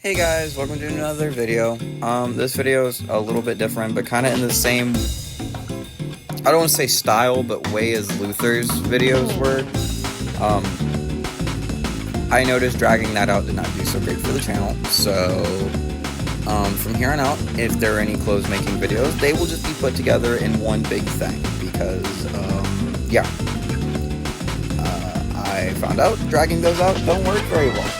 Hey guys, welcome to another video. This video is a little bit different, but kind of in the same, I don't want to say style, but way as Luther's videos were. I noticed dragging that out did not do so great for the channel, so from here on out, if there are any clothes making videos, they will just be put together in one big thing, because, yeah. I found out dragging those out don't work very well.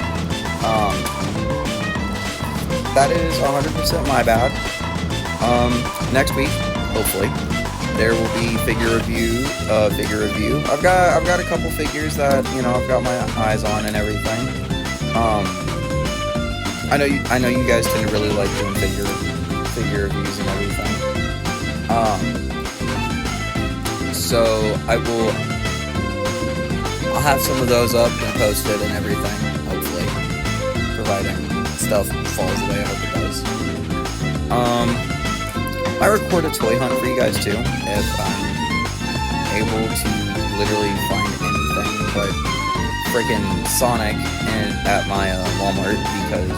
That is 100% my bad. Next week, hopefully, there will be figure review. I've got a couple figures that I've got my eyes on and everything. I know you guys tend to really like doing figure reviews and everything. So I'll have some of those up and posted and everything. Hopefully, providing stuff falls the way I hope it does. I record a toy hunt for you guys too, if I'm able to literally find anything but freaking Sonic at my Walmart, because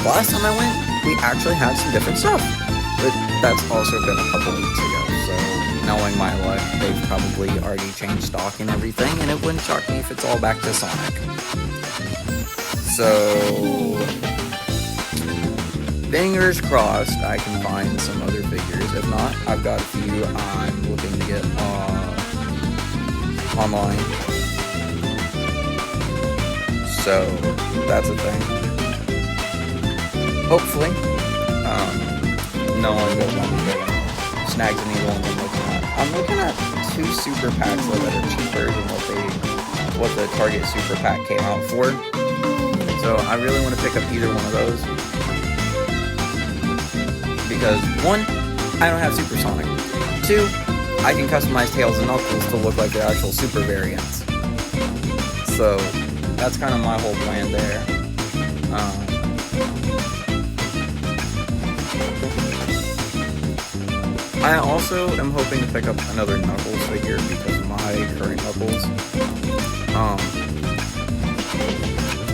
last time I went, we actually had some different stuff, but that's also been a couple weeks ago, so knowing my luck, they've probably already changed stock and everything, and it wouldn't shock me if it's all back to Sonic. So fingers crossed I can find some other figures. If not, I've got a few I'm looking to get online. So that's a thing. Hopefully, no one goes on and snags any one I'm looking at. I'm looking at 2 super packs though that are cheaper than what the Target super pack came out for. So I really want to pick up either one of those. Because 1, I don't have Supersonic. 2, I can customize Tails and Knuckles to look like their actual super variants. So that's kind of my whole plan there. I also am hoping to pick up another Knuckles figure because my current Knuckles,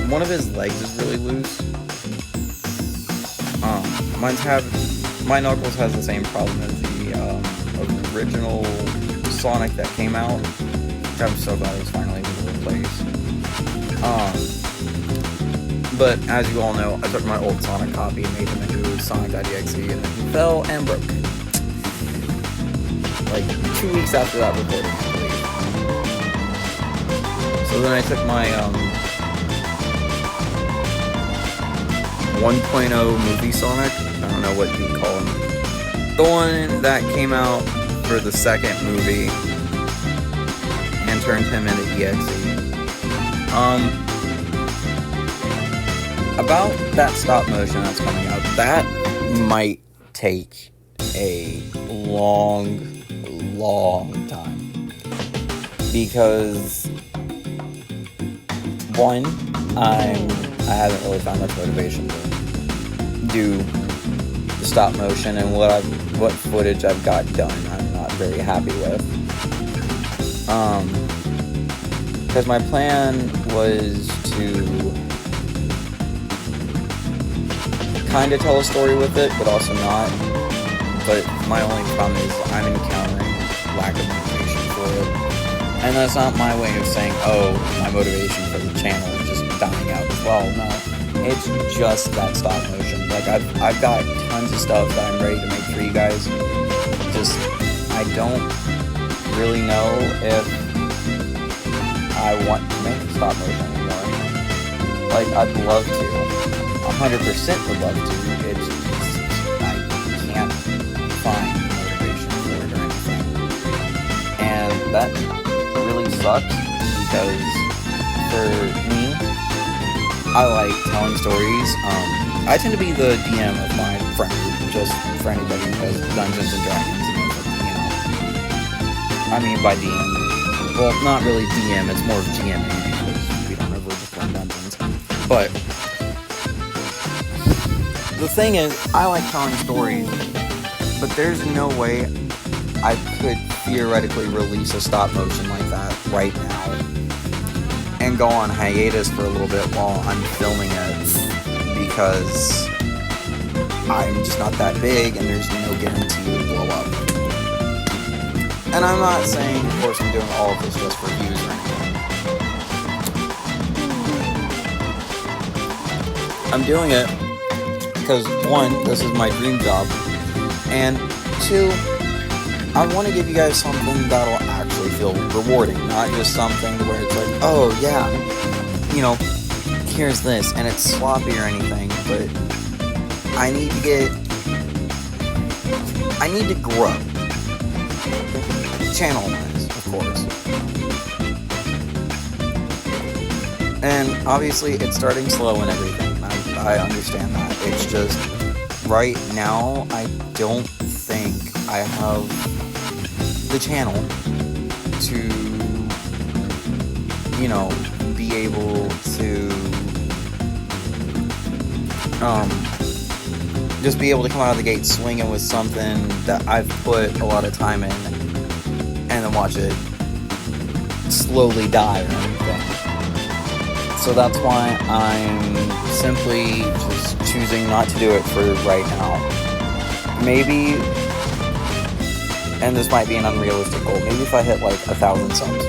one of his legs is really loose. My Knuckles has the same problem as the original Sonic that came out, which I'm so glad it was finally able to replace. But as you all know, I took my old Sonic copy and made him into Sonic.exe, and then he fell and broke. Like 2 weeks after that recording, I believe. So then I took my 1.0 movie Sonic, I don't know what you'd call him, the one that came out for the second movie, and turned him into EXE. About that stop motion that's coming out, that might take a long time, because 1, I haven't really found much motivation to do the stop motion, and what footage I've got done I'm not very happy with. Because my plan was to kind of tell a story with it, but also not. But my only problem is I'm encountering lack of motivation for it. And that's not my way of saying, oh, my motivation for the channel is just dying out as well. No, it's just that stop motion. Like, I've got tons of stuff that I'm ready to make for you guys. Just, I don't really know if I want to make stop motion anymore. Like, I'd love to. 100% would love to. It's just, I can't find motivation for it or anything. And that really sucks, because for me, I like telling stories. I tend to be the DM of my friend group, just for anybody who has Dungeons and Dragons, I mean by DM, well, not really DM, it's more of GMing, because we don't ever just run dungeons. But the thing is, I like telling stories, but there's no way I could theoretically release a stop motion like that right now and go on hiatus for a little bit while I'm filming it, because I'm just not that big and there's no guarantee to blow up. And I'm not saying, of course, I'm doing all of this just for views or anything. I'm doing it because, one, this is my dream job, and two, I want to give you guys something that'll actually feel rewarding, not just something where it's like, oh yeah, you know, here's this, and it's sloppy or anything, but I need to grow. Channel-wise, of course. And obviously, it's starting slow and everything. I understand that. It's just, right now, I don't think I have the channel to, you know, be able to, just be able to come out of the gate swinging with something that I've put a lot of time in, and then watch it slowly die or anything. So that's why I'm simply just choosing not to do it for right now. Maybe, and this might be an unrealistic goal, maybe if I hit like 1,000 subs,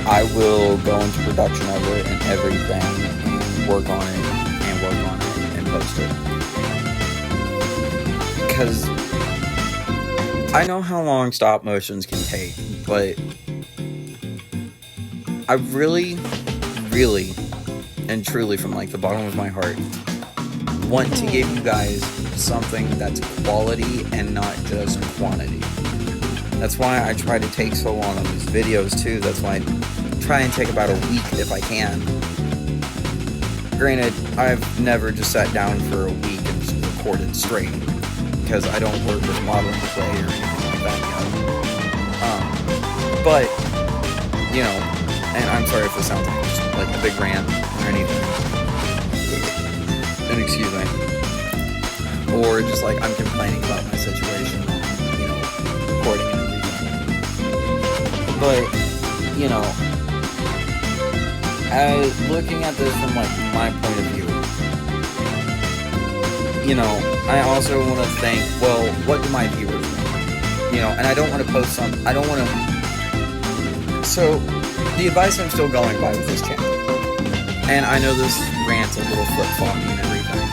I will go into production of it and everything, and work on it, and post it. Because I know how long stop motions can take, but I really, and truly from like the bottom of my heart, want to give you guys something that's quality and not just quantity. That's why I try to take so long on these videos too. That's why I try and take about a week if I can. Granted, I've never just sat down for a week and just recorded straight, because I don't work with modeling clay or anything like that yet. But, you know, and I'm sorry if this sounds like a big rant or anything, and excuse me, or just like I'm complaining about my situation, you know, recording and everything. But, you know, looking at this from like my point of view, you know, I also want to think, well, what do my viewers want? You know, and I don't want to post I don't want to, so the advice I'm still going by with this channel, and I know this rant's a little flip-floppy and everything,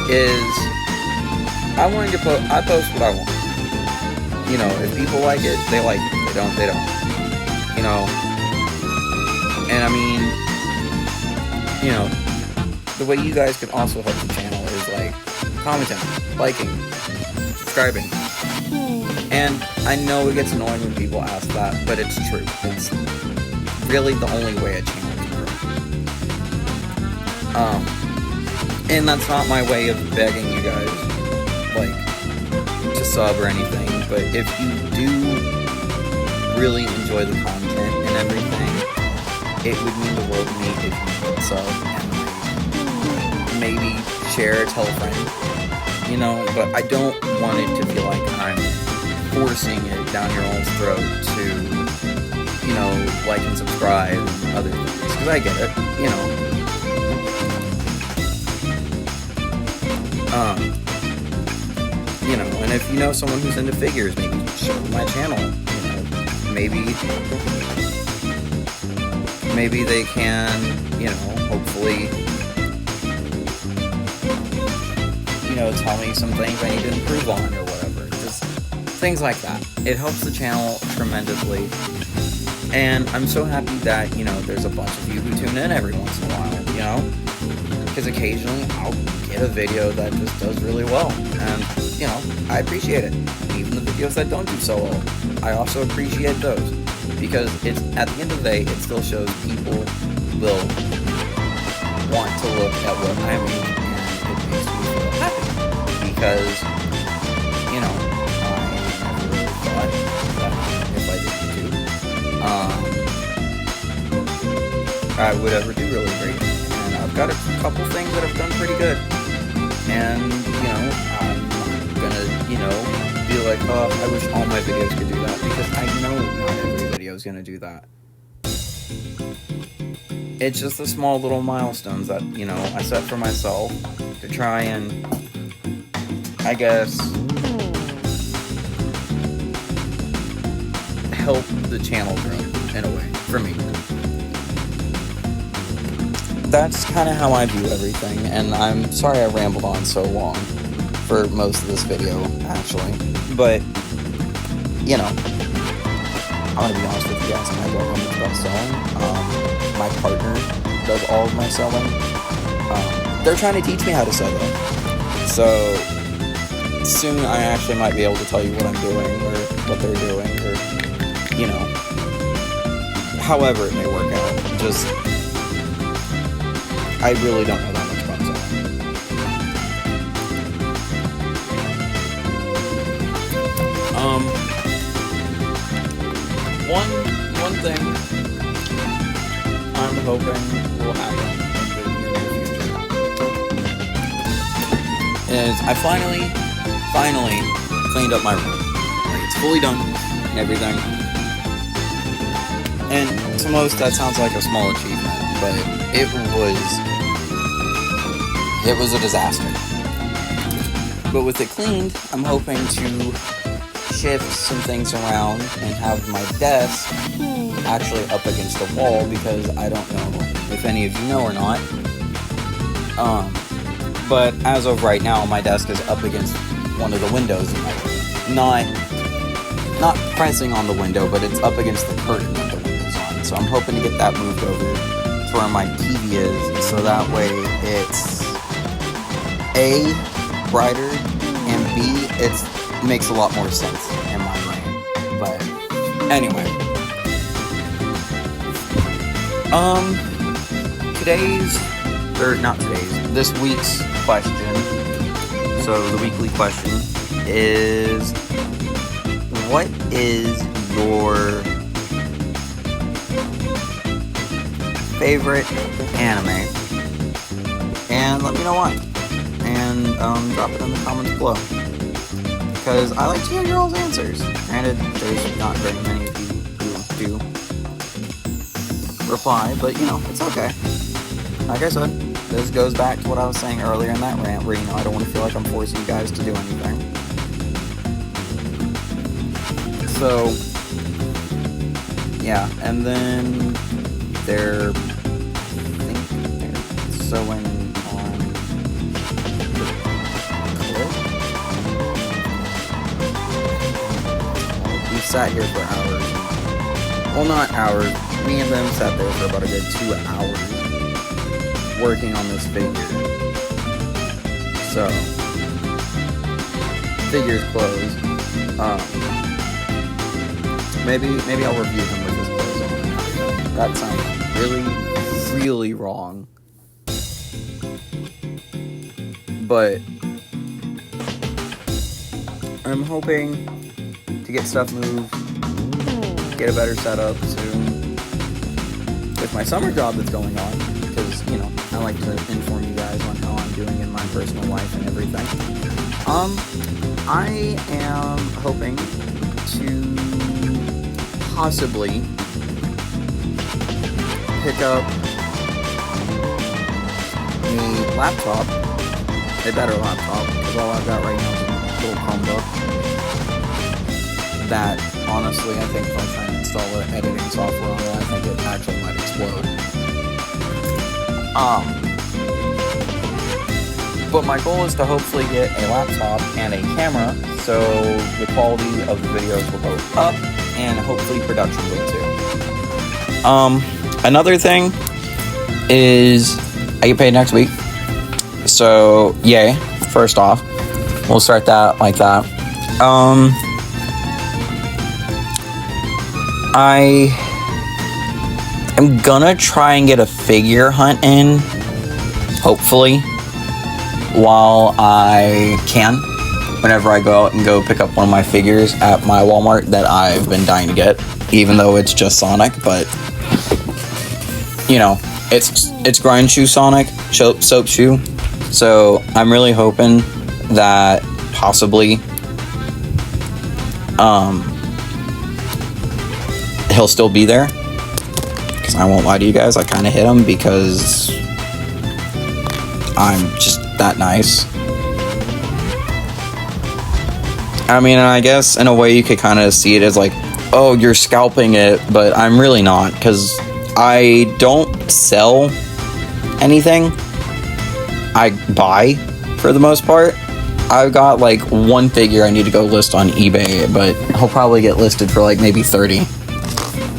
is I post what I want. You know, if people like it, they like it. They don't, they don't. You know, and I mean, you know, the way you guys can also help the channel is like commenting, liking, subscribing. And I know it gets annoying when people ask that, but it's true. It's really the only way a channel can grow. And that's not my way of begging you guys, like, to sub or anything, but if you do really enjoy the content and everything, it would mean the world to me if you could sub and maybe share, tell a friend, you know, but I don't want it to feel like I'm forcing it down your own throat to, you know, like and subscribe and other things, because I get it, you know. You know, and if you know someone who's into figures, maybe show them my channel, you know, maybe they can, you know, hopefully, you know, tell me some things I need to improve on or whatever. Just things like that. It helps the channel tremendously. And I'm so happy that, you know, there's a bunch of you who tune in every once in a while, you know? Because occasionally I'll get a video that just does really well. And, you know, I appreciate it. Even the videos that don't do so well, I also appreciate those. Because it's, at the end of the day, it still shows people will want to look at what I make, and it makes me feel happy. Because, you know, I never really thought that if I did YouTube, I would ever do really great. And I've got a couple things that have done pretty good. And, you know, I'm not gonna, you know, be like, oh, I wish all my videos could do that, because I know not every video is gonna do that. it's just the small little milestones that, you know, I set for myself to try and, I guess, help the channel grow in a way, for me. That's kind of how I view everything, and I'm sorry I rambled on so long for most of this video, actually. But, you know, I'm going to be honest with you guys, I don't know much about selling. My partner does all of my selling. They're trying to teach me how to sell, though. So, soon I actually might be able to tell you what I'm doing, or what they're doing, or, you know, however it may work out. Just, I really don't know that much about selling. One thing I'm hoping will happen in the near future is I finally cleaned up my room. Like, it's fully done and everything. And to most that sounds like a small achievement, but it was a disaster. But with it cleaned, I'm hoping to shift some things around and have my desk actually up against the wall, because I don't know if any of you know or not, but as of right now my desk is up against one of the windows in my room. Not pressing on the window, but it's up against the curtain that the window's on. So I'm hoping to get that moved over to where my TV is, so that way it's A, brighter, and B, it makes a lot more sense in my brain. But anyway, this week's question, so the weekly question is, what is your favorite anime? And let me know why. And drop it in the comments below, because I like to hear your all's answers. Granted, there's not very many of you who do reply, but you know, it's okay. Like I said, this goes back to what I was saying earlier in that rant, where, you know, I don't want to feel like I'm forcing you guys to do anything. So, yeah, and then they're sewing on the clip. We sat here for hours. Well, not hours. Me and them sat there for about a good 2 hours working on this figure. So, figure's closed. Maybe I'll review him with his clothes on. That sounds really, really wrong. But I'm hoping to get stuff moved, get a better setup soon with my summer job that's going on, because, you know, I like to inform you guys on how I'm doing in my personal life and everything. I am hoping to possibly pick up a laptop, a better laptop, because all I've got right now is a little Chromebook that, honestly, I think if I try and install an editing software on it, I think it actually might explode. But my goal is to hopefully get a laptop and a camera, so the quality of the videos will go up, and hopefully production will too. Another thing is I get paid next week. So, yay, first off. We'll start that like that. I am gonna try and get a figure hunt in, hopefully, while I can. Whenever I go out and go pick up one of my figures at my Walmart that I've been dying to get, even though it's just Sonic, but, you know, it's grind shoe Sonic, soap shoe, so I'm really hoping that possibly, he'll still be there, because I won't lie to you guys, I kind of hit him because I'm just that nice. I mean, and I guess in a way you could kind of see it as like, oh, you're scalping it, but I'm really not, because I don't sell anything. I buy, for the most part. I've got like one figure I need to go list on eBay, but he'll probably get listed for like maybe 30,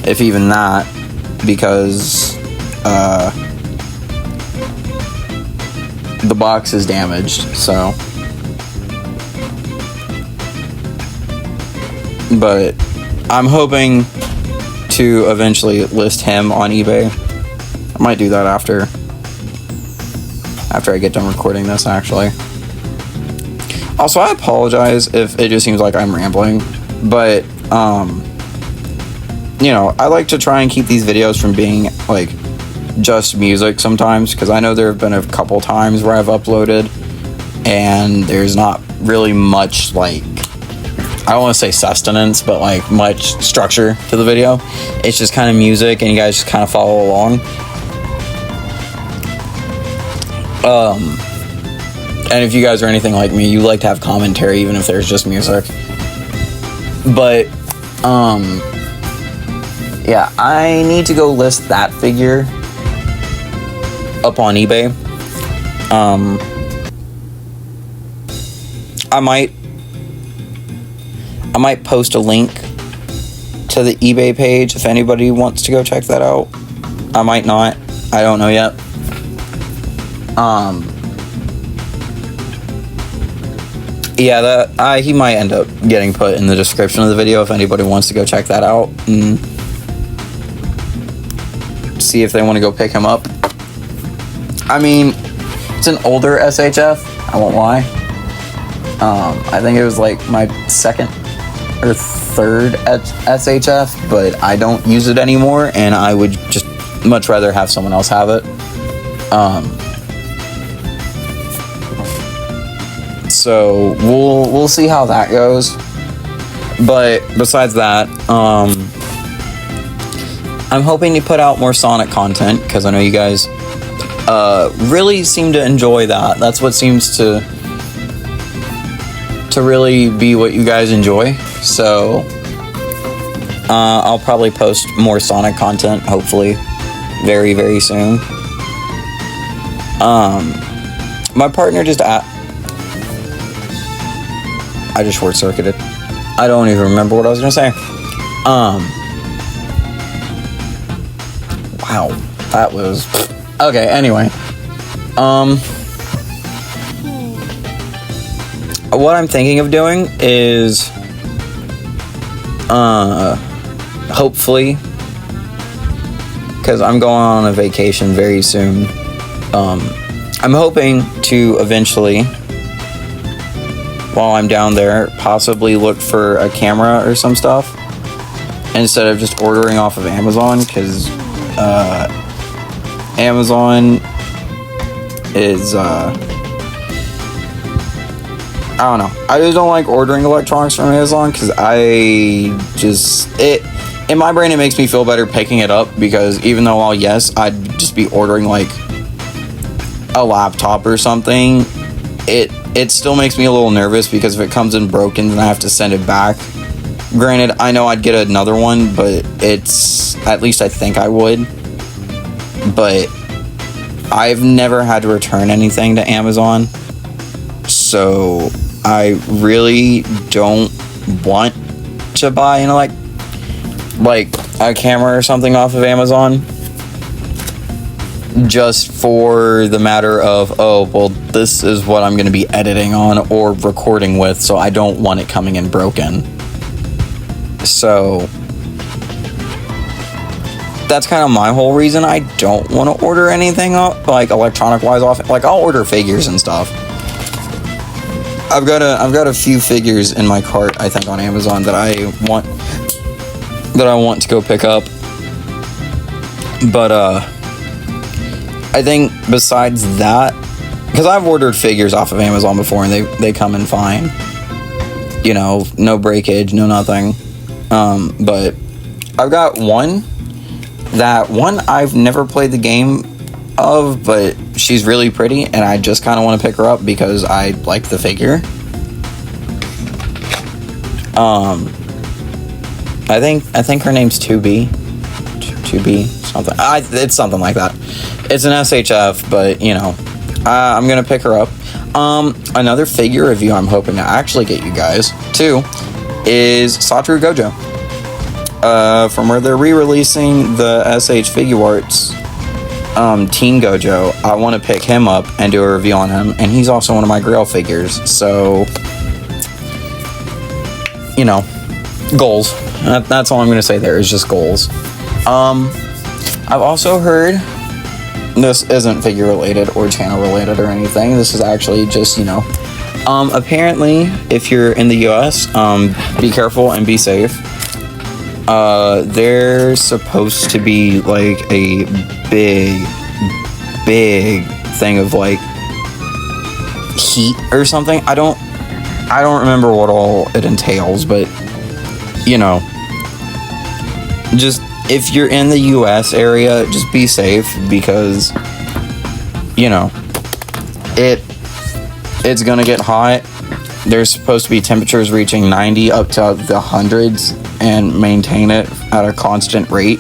if even that, because the box is damaged, so. But I'm hoping to eventually list him on eBay. I might do that after I get done recording this, actually. Also, I apologize if it just seems like I'm rambling, but you know, I like to try and keep these videos from being like just music sometimes, because I know there have been a couple times where I've uploaded and there's not really much, like, I don't want to say sustenance, but like much structure to the video. It's just kind of music and you guys just kind of follow along. And if you guys are anything like me, you like to have commentary even if there's just music. But yeah, I need to go list that figure up on eBay. I might post a link to the eBay page if anybody wants to go check that out. I might not. I don't know yet. Yeah, that he might end up getting put in the description of the video if anybody wants to go check that out and see if they want to go pick him up. I mean, it's an older SHF, I won't lie. I think it was like my second or third SHF, but I don't use it anymore, and I would just much rather have someone else have it. So we'll see how that goes. But besides that, I'm hoping to put out more Sonic content, because I know you guys really seem to enjoy that. That's what seems to really be what you guys enjoy. So I'll probably post more Sonic content, hopefully, very, very soon. My partner just I just short-circuited. I don't even remember what I was gonna say. Wow, that was okay. Anyway, what I'm thinking of doing is, hopefully, because I'm going on a vacation very soon, I'm hoping to eventually, while I'm down there, possibly look for a camera or some stuff instead of just ordering off of Amazon, because Amazon is I don't know. I just don't like ordering electronics from Amazon, because in my brain it makes me feel better picking it up, because even though I'd just be ordering like a laptop or something, it still makes me a little nervous, because if it comes in broken, then I have to send it back. Granted, I know I'd get another one, but at least I think I would. But I've never had to return anything to Amazon, so I really don't want to buy like a camera or something off of Amazon, just for the matter of, oh, well, this is what I'm going to be editing on or recording with, so I don't want it coming in broken. So that's kind of my whole reason I don't want to order anything up, like electronic wise off. Like, I'll order figures and stuff. I've got a few figures in my cart, I think, on Amazon that I want to go pick up. But I think besides that, because I've ordered figures off of Amazon before and they come in fine. You know, no breakage, no nothing. But I've got one that one I've never played the game of, but she's really pretty, and I just kind of want to pick her up because I like the figure. I think her name's 2B something. It's something like that. It's an SHF, but you know, I'm gonna pick her up. Another figure review I'm hoping to actually get you guys to is Satoru Gojo. From where they're re-releasing the SH Figure Arts Teen Gojo, I want to pick him up and do a review on him, and he's also one of my Grail figures, so you know, goals. That's all I'm going to say there is just goals. I've also heard, this isn't figure related or channel related or anything, this is actually just, you know, apparently if you're in the US, be careful and be safe. There's supposed to be like a big thing of like heat or something. I don't remember what all it entails, but you know, just if you're in the US area, just be safe because you know, it's gonna get hot. There's supposed to be temperatures reaching 90 up to the hundreds and maintain it at a constant rate.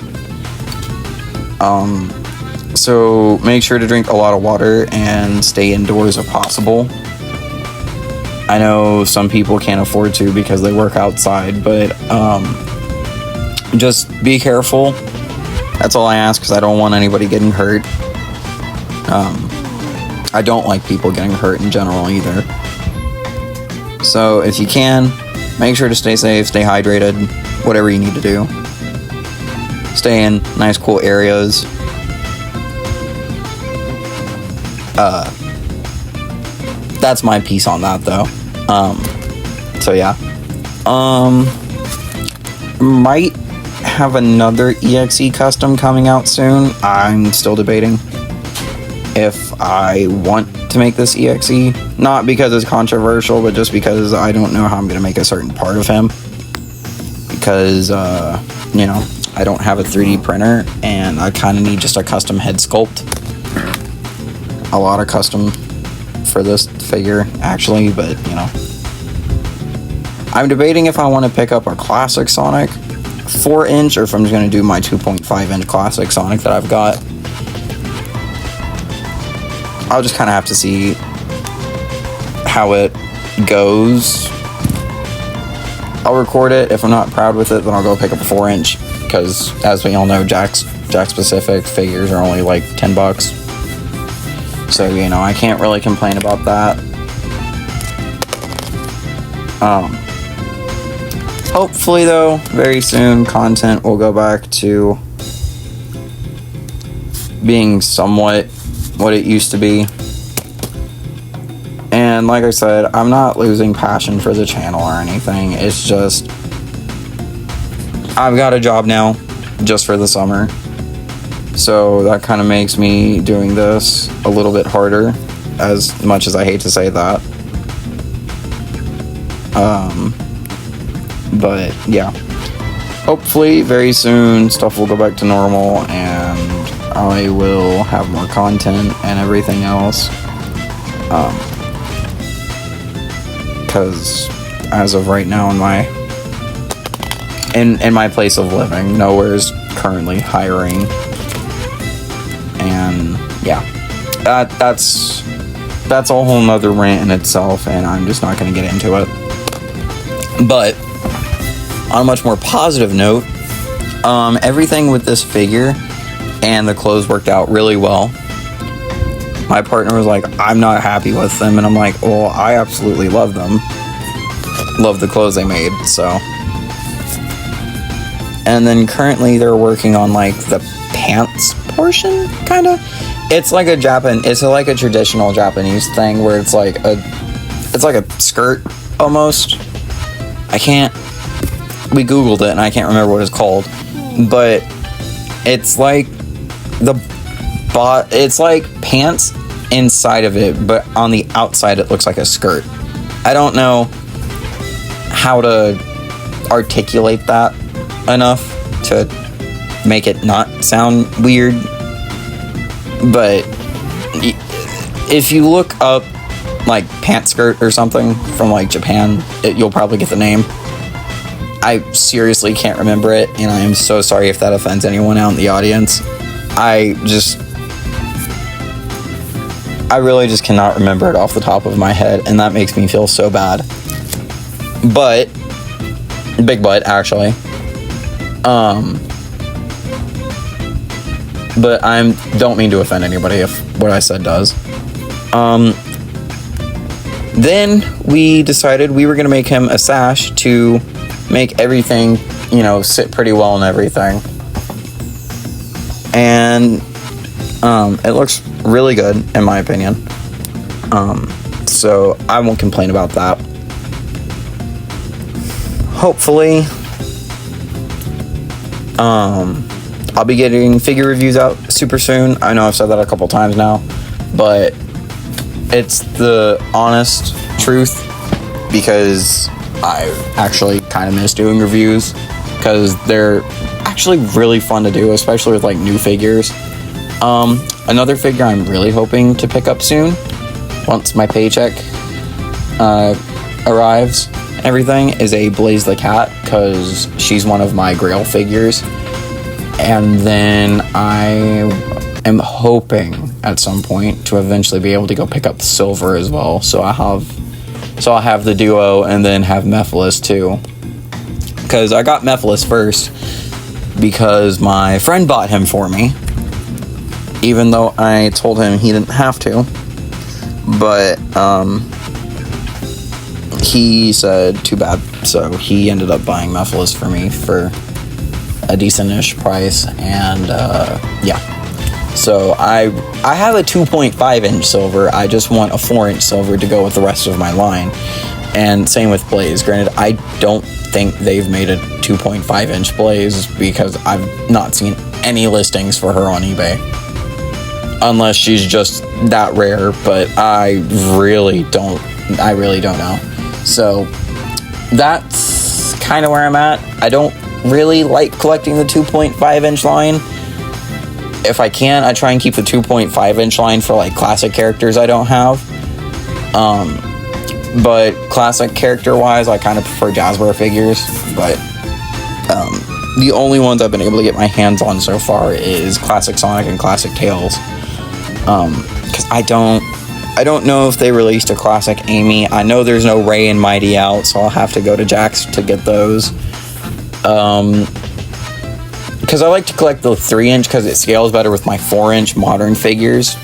So make sure to drink a lot of water and stay indoors if possible. I know some people can't afford to because they work outside, but just be careful. That's all I ask, because I don't want anybody getting hurt. I don't like people getting hurt in general either. So if you can, make sure to stay safe, stay hydrated, whatever you need to do. Stay in nice, cool areas. That's my piece on that, though. So yeah. Might have another EXE custom coming out soon. I'm still debating if I want to make this EXE. Not because it's controversial, but just because I don't know how I'm going to make a certain part of him. Because, you know, I don't have a 3D printer, and I kind of need just a custom head sculpt. A lot of custom for this figure, actually, but, you know. I'm debating if I want to pick up a classic Sonic 4-inch, or if I'm just going to do my 2.5-inch classic Sonic that I've got. I'll just kind of have to see how it goes. I'll record it. If I'm not proud with it, then I'll go pick up a 4-inch, because as we all know, Jack specific figures are only like $10. So, you know, I can't really complain about that. Hopefully, though, very soon, content will go back to being somewhat what it used to be. And like I said, I'm not losing passion for the channel or anything. It's just, I've got a job now, just for the summer. So that kind of makes me doing this a little bit harder, as much as I hate to say that. But yeah, hopefully very soon stuff will go back to normal and I will have more content and everything else. Because as of right now in my place of living, nowhere's currently hiring. And yeah, that's a whole nother rant in itself, and I'm just not going to get into it. But on a much more positive note, everything with this figure and the clothes worked out really well. My partner was like, I'm not happy with them, and I'm like, well, I absolutely love them. Love the clothes they made, so. And then currently they're working on like the pants portion, kind of. It's like a traditional Japanese thing where it's like a skirt almost. We googled it and I can't remember what it's called, but it's like it's like pants inside of it, but on the outside it looks like a skirt. I don't know how to articulate that enough to make it not sound weird. But if you look up like pant skirt or something from like Japan, you'll probably get the name. I seriously can't remember it, and I am so sorry if that offends anyone out in the audience. I really just cannot remember it off the top of my head, and that makes me feel so bad. But big butt, actually. But don't mean to offend anybody if what I said does. Then we decided we were gonna make him a sash to make everything, sit pretty well and everything. And it looks really good in my opinion. So I won't complain about that. Hopefully, I'll be getting figure reviews out super soon. I know I've said that a couple times now, but it's the honest truth, because I actually kind of miss doing reviews, because they're actually really fun to do, especially with like new figures. Another figure I'm really hoping to pick up soon, once my paycheck arrives and everything, is a Blaze the Cat, because she's one of my Grail figures. And then I am hoping at some point to eventually be able to go pick up Silver as well. So I'll have the duo and then have Mephiles too. Because I got Mephiles first because my friend bought him for me, even though I told him he didn't have to. But he said too bad, so he ended up buying Mephiles for me for a decent-ish price. And yeah, so I have a 2.5 inch Silver. I just want a 4-inch Silver to go with the rest of my line. And same with Blaze. Granted, I don't think they've made a 2.5 inch Blaze, because I've not seen any listings for her on eBay, unless she's just that rare. But I really don't know. So that's kind of where I'm at. I don't really like collecting the 2.5 inch line. If I can, I try and keep the 2.5 inch line for like classic characters I don't have. But classic character wise, I kind of prefer Jazzbear figures. But the only ones I've been able to get my hands on so far is Classic Sonic and Classic Tails. Because I don't know if they released a Classic Amy. I know there's no Ray and Mighty out, so I'll have to go to Jack's to get those. Because I like to collect the 3-inch because it scales better with my 4-inch modern figures.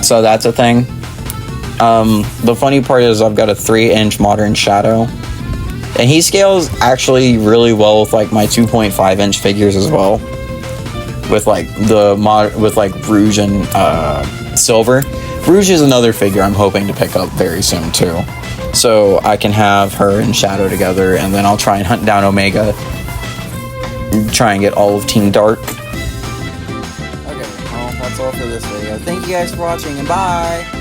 So that's a thing. The funny part is I've got a 3-inch modern Shadow, and he scales actually really well with like my 2.5 inch figures as well, with like with like Rouge and Silver. Rouge is another figure I'm hoping to pick up very soon too, so I can have her and Shadow together, and then I'll try and hunt down Omega, try and get all of Team Dark. Okay, well, that's all for this video. Thank you guys for watching, and bye!